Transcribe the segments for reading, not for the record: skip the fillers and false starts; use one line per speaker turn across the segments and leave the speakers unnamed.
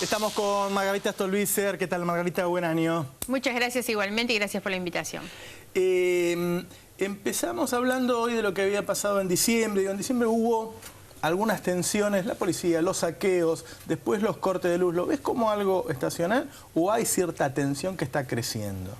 Estamos con Margarita Stolbizer. ¿Qué tal, Margarita? Buen año.
Muchas gracias igualmente y gracias por la invitación.
Empezamos hablando hoy de lo que había pasado en diciembre. En diciembre hubo algunas tensiones, la policía, los saqueos, después los cortes de luz. ¿Lo ves como algo estacional o hay cierta tensión que está creciendo?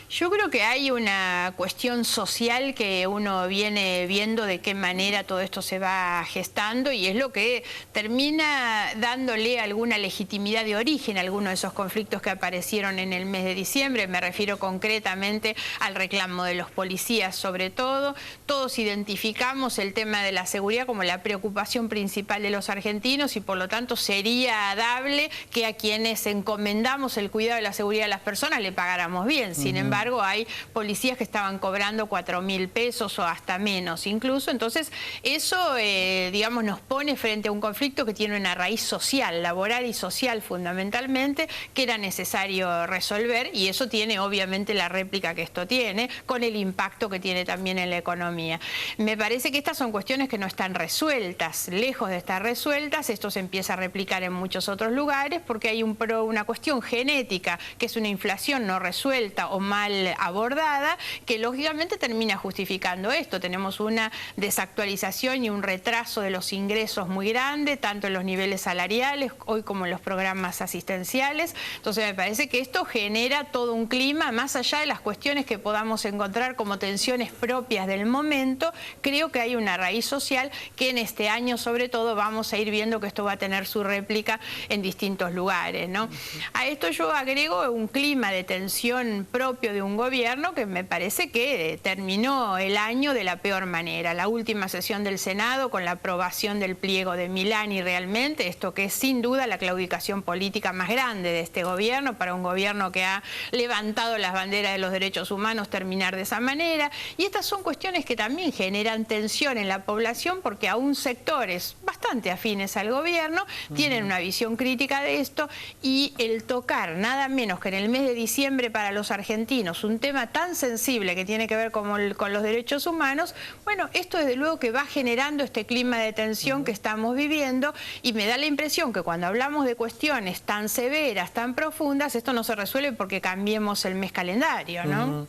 Yo creo que hay una cuestión social que uno viene viendo de qué manera todo esto se va gestando y es lo que termina dándole alguna legitimidad de origen a algunos de esos conflictos que aparecieron en el mes de diciembre. Me refiero concretamente al reclamo de los policías sobre todo. Todos identificamos el tema de la seguridad como la preocupación principal de los argentinos y por lo tanto sería dable que a quienes encomendamos el cuidado de la seguridad de las personas le pagáramos bien. Sin embargo, hay policías que estaban cobrando 4.000 pesos o hasta menos incluso. Entonces, eso, digamos, nos pone frente a un conflicto que tiene una raíz social, laboral y social fundamentalmente, que era necesario resolver y eso tiene obviamente la réplica que esto tiene, con el impacto que tiene también en la economía. Me parece que estas son cuestiones que no están resueltas, lejos de estar resueltas. Esto se empieza a replicar en muchos otros lugares porque hay una cuestión genética, que es una inflación no resuelta o mal abordada, que lógicamente termina justificando esto. Tenemos una desactualización y un retraso de los ingresos muy grande, tanto en los niveles salariales, hoy como en los programas asistenciales. Entonces me parece que esto genera todo un clima, más allá de las cuestiones que podamos encontrar como tensiones propias del momento. Creo que hay una raíz social que en este año sobre todo vamos a ir viendo que esto va a tener su réplica en distintos lugares, ¿no? A esto yo agrego un clima de tensión propio de un gobierno que me parece que terminó el año de la peor manera. La última sesión del Senado con la aprobación del pliego de Milani realmente, esto que es sin duda la claudicación política más grande de este gobierno, para un gobierno que ha levantado las banderas de los derechos humanos, terminar de esa manera. Y estas son cuestiones que también generan tensión en la población porque aún sectores bastante afines al gobierno tienen una visión crítica de esto y el tocar nada menos que en el mes de diciembre para los argentinos un tema tan sensible que tiene que ver con los derechos humanos, bueno, esto desde luego que va generando este clima de tensión que estamos viviendo y me da la impresión que cuando hablamos de cuestiones tan severas, tan profundas, esto no se resuelve porque cambiemos el mes calendario, ¿no?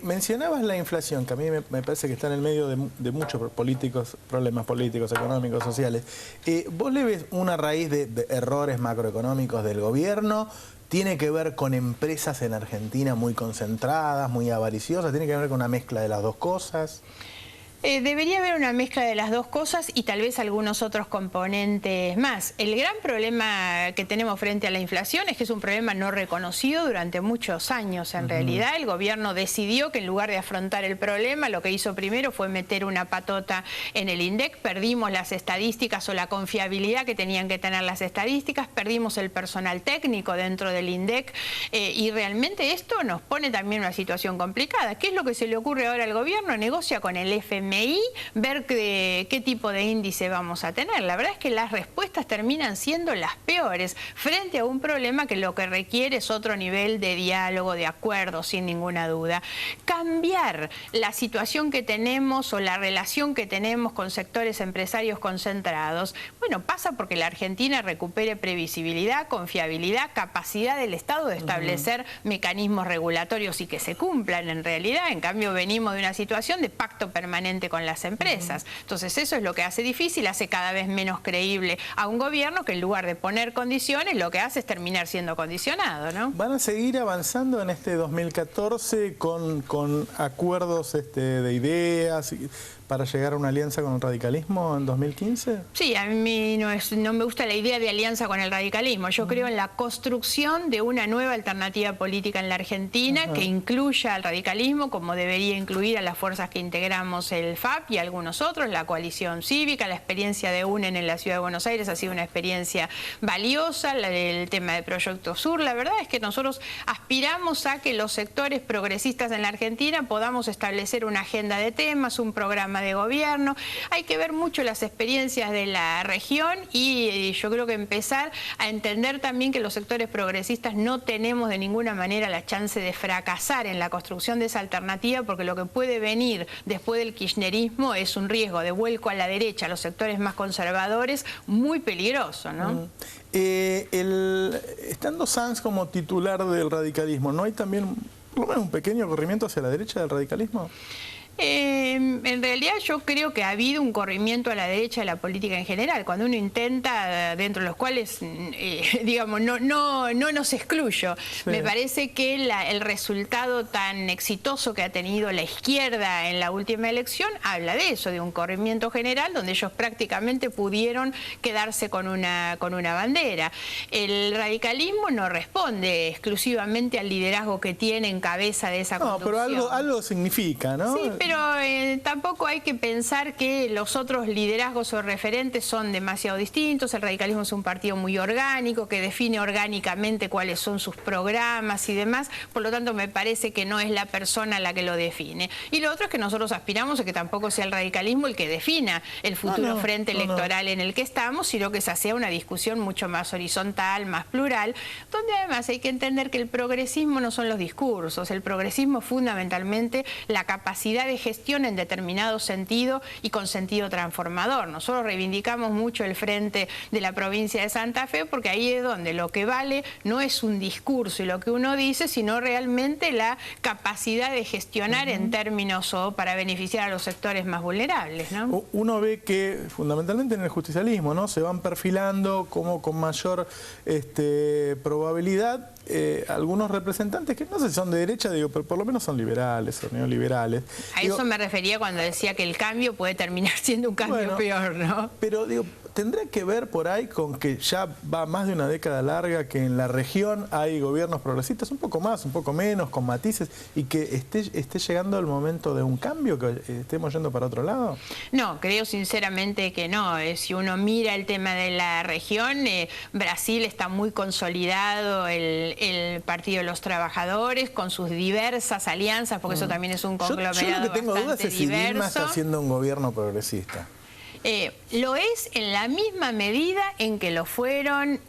Mencionabas la inflación, que a mí me parece que está en el medio de muchos problemas políticos, económicos, sociales. ¿Vos le ves una raíz de errores macroeconómicos del gobierno? ¿Tiene que ver con empresas en Argentina muy concentradas, muy avariciosas? ¿Tiene que ver con una mezcla de las dos cosas?
Debería haber una mezcla de las dos cosas y tal vez algunos otros componentes más. El gran problema que tenemos frente a la inflación es que es un problema no reconocido durante muchos años. En realidad, el gobierno decidió que en lugar de afrontar el problema, lo que hizo primero fue meter una patota en el INDEC. Perdimos las estadísticas o la confiabilidad que tenían que tener las estadísticas, perdimos el personal técnico dentro del INDEC y realmente esto nos pone también en una situación complicada. ¿Qué es lo que se le ocurre ahora al gobierno? Negocia con el FMI, ver qué tipo de índice vamos a tener. La verdad es que las respuestas terminan siendo las peores frente a un problema que lo que requiere es otro nivel de diálogo, de acuerdo, sin ninguna duda. Cambiar la situación que tenemos o la relación que tenemos con sectores empresarios concentrados, bueno, pasa porque la Argentina recupere previsibilidad, confiabilidad, capacidad del Estado de establecer mecanismos regulatorios y que se cumplan en realidad. En cambio, venimos de una situación de pacto permanente con las empresas. Entonces eso es lo que hace difícil, hace cada vez menos creíble a un gobierno que en lugar de poner condiciones lo que hace es terminar siendo condicionado, ¿no?
¿Van a seguir avanzando en este 2014 con acuerdos de ideas para llegar a una alianza con el radicalismo en 2015?
Sí, a mí no me gusta la idea de alianza con el radicalismo. Yo creo en la construcción de una nueva alternativa política en la Argentina que incluya al radicalismo como debería incluir a las fuerzas que integramos el FAP y algunos otros, la coalición cívica. La experiencia de UNEN en la Ciudad de Buenos Aires ha sido una experiencia valiosa, el tema de Proyecto Sur. La verdad es que nosotros aspiramos a que los sectores progresistas en la Argentina podamos establecer una agenda de temas, un programa forma de gobierno. Hay que ver mucho las experiencias de la región y yo creo que empezar a entender también que los sectores progresistas no tenemos de ninguna manera la chance de fracasar en la construcción de esa alternativa, porque lo que puede venir después del kirchnerismo es un riesgo de vuelco a la derecha, a los sectores más conservadores, muy peligroso, ¿no?
Estando Sanz como titular del radicalismo, ¿no hay también por lo menos un pequeño corrimiento hacia la derecha del radicalismo?
En realidad yo creo que ha habido un corrimiento a la derecha de la política en general, cuando uno intenta, dentro de los cuales, digamos, no nos excluyo. Sí. Me parece que el resultado tan exitoso que ha tenido la izquierda en la última elección habla de eso, de un corrimiento general donde ellos prácticamente pudieron quedarse con una bandera. El radicalismo no responde exclusivamente al liderazgo que tiene en cabeza de esa conducción.
No, pero algo significa, ¿no?
Sí, pero tampoco hay que pensar que los otros liderazgos o referentes son demasiado distintos. El radicalismo es un partido muy orgánico, que define orgánicamente cuáles son sus programas y demás. Por lo tanto, me parece que no es la persona la que lo define. Y lo otro es que nosotros aspiramos a que tampoco sea el radicalismo el que defina el futuro frente electoral en el que estamos, sino que esa sea una discusión mucho más horizontal, más plural, donde además hay que entender que el progresismo no son los discursos. El progresismo es fundamentalmente la capacidad de gestión en determinado sentido y con sentido transformador. Nosotros reivindicamos mucho el frente de la provincia de Santa Fe, porque ahí es donde lo que vale no es un discurso y lo que uno dice, sino realmente la capacidad de gestionar en términos o para beneficiar a los sectores más vulnerables, ¿no?
Uno ve que fundamentalmente en el justicialismo, ¿no?, se van perfilando como con mayor probabilidad algunos representantes que no sé si son de derecha, digo, pero por lo menos son liberales o neoliberales.
A eso me refería cuando decía que el cambio puede terminar siendo un cambio peor, ¿no?
Pero digo, ¿tendrá que ver por ahí con que ya va más de una década larga que en la región hay gobiernos progresistas, un poco más, un poco menos, con matices, y que esté llegando el momento de un cambio, que estemos yendo para otro lado?
No, creo sinceramente que no. Si uno mira el tema de la región, Brasil está muy consolidado, el Partido de los Trabajadores, con sus diversas alianzas, porque eso también es un conglomerado
yo lo que tengo dudas es si
diverso.
Dilma está haciendo un gobierno progresista.
Lo es en la misma medida en que lo fueron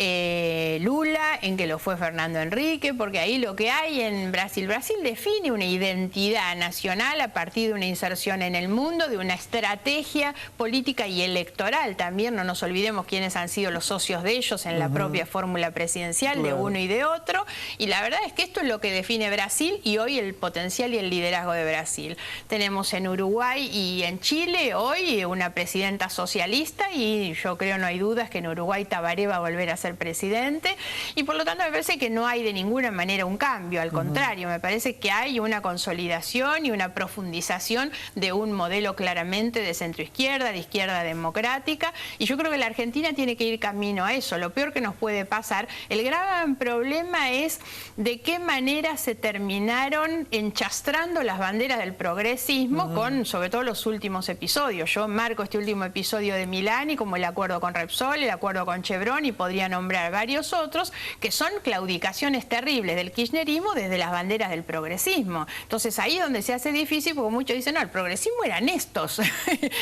Lula, en que lo fue Fernando Henrique, porque ahí lo que hay en Brasil define una identidad nacional a partir de una inserción en el mundo, de una estrategia política y electoral también. No nos olvidemos quiénes han sido los socios de ellos en la propia fórmula presidencial de uno y de otro, y la verdad es que esto es lo que define Brasil y hoy el potencial y el liderazgo de Brasil. Tenemos en Uruguay y en Chile hoy una presidenta socialista, y yo creo, no hay dudas, que en Uruguay Tabaré va a volver a ser presidente, y por lo tanto me parece que no hay de ninguna manera un cambio, al contrario, me parece que hay una consolidación y una profundización de un modelo claramente de centroizquierda, de izquierda democrática, y yo creo que la Argentina tiene que ir camino a eso. Lo peor que nos puede pasar, el gran problema es de qué manera se terminaron enchastrando las banderas del progresismo con, sobre todo, los últimos episodios. Yo marco este último episodio de Milani como el acuerdo con Repsol, el acuerdo con Chevron, y podría nombrar varios otros que son claudicaciones terribles del kirchnerismo desde las banderas del progresismo. Entonces ahí es donde se hace difícil, porque muchos dicen, no, el progresismo eran estos.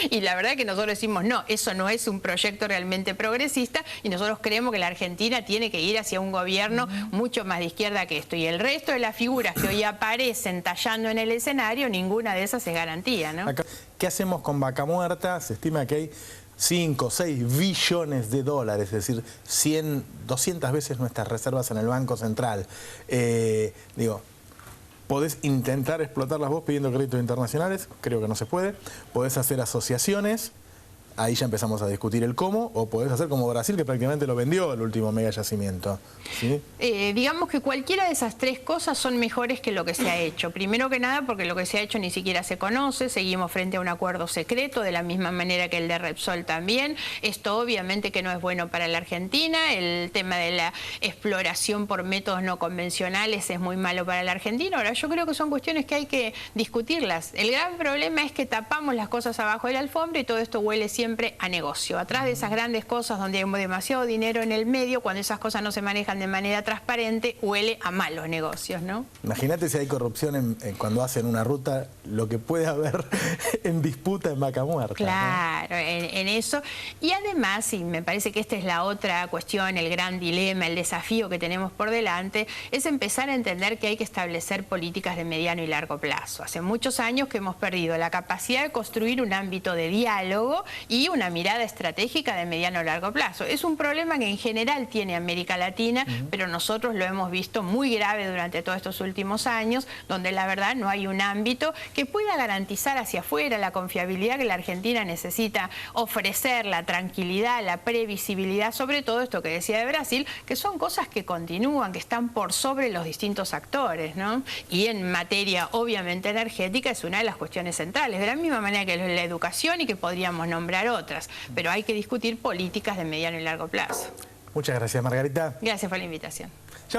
Y la verdad que nosotros decimos, no, eso no es un proyecto realmente progresista, y nosotros creemos que la Argentina tiene que ir hacia un gobierno mucho más de izquierda que esto. Y el resto de las figuras que hoy aparecen tallando en el escenario, ninguna de esas es garantía, ¿no?
¿Qué hacemos con Vaca Muerta? Se estima que hay 5 o 6 billones de dólares, es decir, 100, 200 veces nuestras reservas en el Banco Central. Digo, podés intentar explotarlas vos pidiendo créditos internacionales, creo que no se puede. Podés hacer asociaciones, ahí ya empezamos a discutir el cómo, o podés hacer como Brasil, que prácticamente lo vendió el último mega yacimiento. ¿Sí?
Digamos que cualquiera de esas tres cosas son mejores que lo que se ha hecho. Primero que nada, porque lo que se ha hecho ni siquiera se conoce, seguimos frente a un acuerdo secreto, de la misma manera que el de Repsol también. Esto obviamente que no es bueno para la Argentina, el tema de la exploración por métodos no convencionales es muy malo para la Argentina. Ahora, yo creo que son cuestiones que hay que discutirlas. El gran problema es que tapamos las cosas abajo de la alfombra y todo esto huele siempre siempre a negocio. Atrás de esas grandes cosas donde hay demasiado dinero en el medio, cuando esas cosas no se manejan de manera transparente, huele a malos negocios, ¿no?
Imagínate si hay corrupción cuando hacen una ruta, lo que puede haber en disputa en Vaca Muerta.
Claro, ¿no? en eso. Y además, y me parece que esta es la otra cuestión, el gran dilema, el desafío que tenemos por delante, es empezar a entender que hay que establecer políticas de mediano y largo plazo. Hace muchos años que hemos perdido la capacidad de construir un ámbito de diálogo y una mirada estratégica de mediano y largo plazo. Es un problema que en general tiene América Latina, pero nosotros lo hemos visto muy grave durante todos estos últimos años, donde la verdad no hay un ámbito que pueda garantizar hacia afuera la confiabilidad que la Argentina necesita ofrecer, la tranquilidad, la previsibilidad, sobre todo esto que decía de Brasil, que son cosas que continúan, que están por sobre los distintos actores, ¿no? Y en materia, obviamente, energética es una de las cuestiones centrales, de la misma manera que la educación y que podríamos nombrar otras, pero hay que discutir políticas de mediano y largo plazo.
Muchas gracias, Margarita.
Gracias por la invitación.
Ya